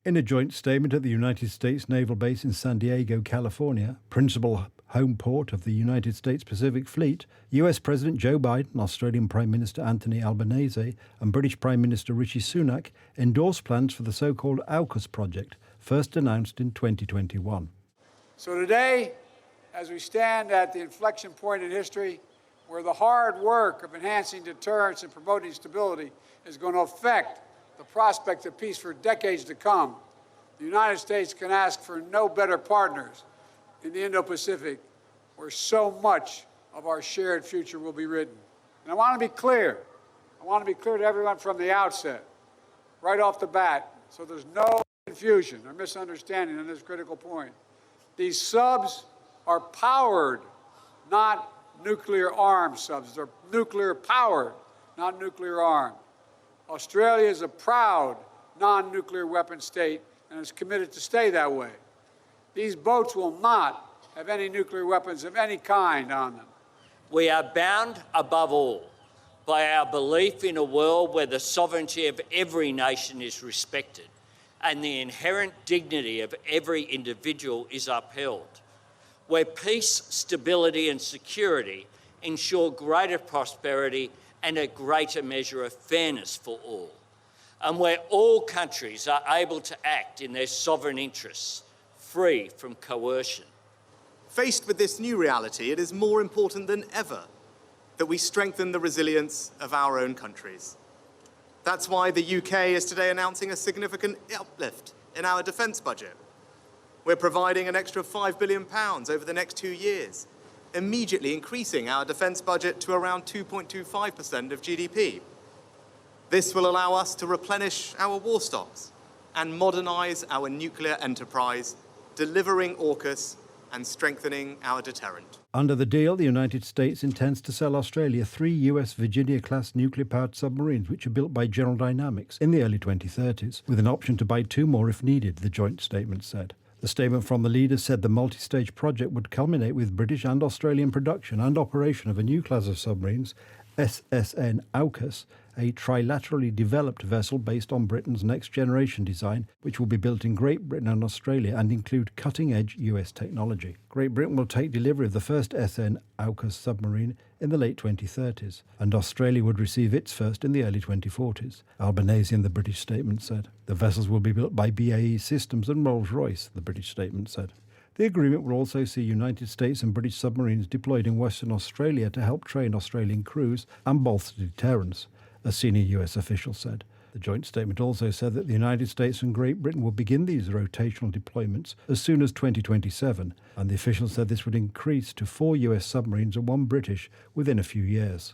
In a joint statement at the United States Naval Base in San Diego, California, principal home port of the United States Pacific Fleet, US President Joe Biden, Australian Prime Minister Anthony Albanese, and British Prime Minister Rishi Sunak endorsed plans for the so-called AUKUS project, first announced in 2021. So today, as we stand at the inflection point in history, where the hard work of enhancing deterrence and promoting stability is going to affect the prospect of peace for decades to come, the United States can ask for no better partners in the Indo-Pacific, where so much of our shared future will be written. And I want to be clear. I want to be clear to everyone from the outset, right off the bat, so there's no confusion or misunderstanding on this critical point. These subs are powered, not nuclear-armed subs. They're nuclear-powered, not nuclear-armed. Australia is a proud non-nuclear weapon state and is committed to stay that way. These boats will not have any nuclear weapons of any kind on them. We are bound, above all, by our belief in a world where the sovereignty of every nation is respected and the inherent dignity of every individual is upheld, where peace, stability and security ensure greater prosperity and a greater measure of fairness for all, and where all countries are able to act in their sovereign interests, free from coercion. Faced with this new reality, it is more important than ever that we strengthen the resilience of our own countries. That's why the UK is today announcing a significant uplift in our defence budget. We're providing an extra £5 billion over the next 2 years, immediately increasing our defence budget to around 2.25% of GDP. This will allow us to replenish our war stocks and modernise our nuclear enterprise, delivering AUKUS and strengthening our deterrent. Under the deal, the United States intends to sell Australia 3 US Virginia-class nuclear-powered submarines which are built by General Dynamics in the early 2030s, with an option to buy 2 more if needed, the joint statement said. The statement from the leaders said the multi-stage project would culminate with British and Australian production and operation of a new class of submarines, SSN AUKUS, a trilaterally developed vessel based on Britain's next-generation design, which will be built in Great Britain and Australia and include cutting-edge US technology. Great Britain will take delivery of the first SN AUKUS submarine in the late 2030s, and Australia would receive its first in the early 2040s, Albanese in the British statement said. The vessels will be built by BAE Systems and Rolls-Royce, the British statement said. The agreement will also see United States and British submarines deployed in Western Australia to help train Australian crews and bolster deterrence, a senior US official said. The joint statement also said that the United States and Great Britain will begin these rotational deployments as soon as 2027, and the official said this would increase to 4 US submarines and 1 British within a few years.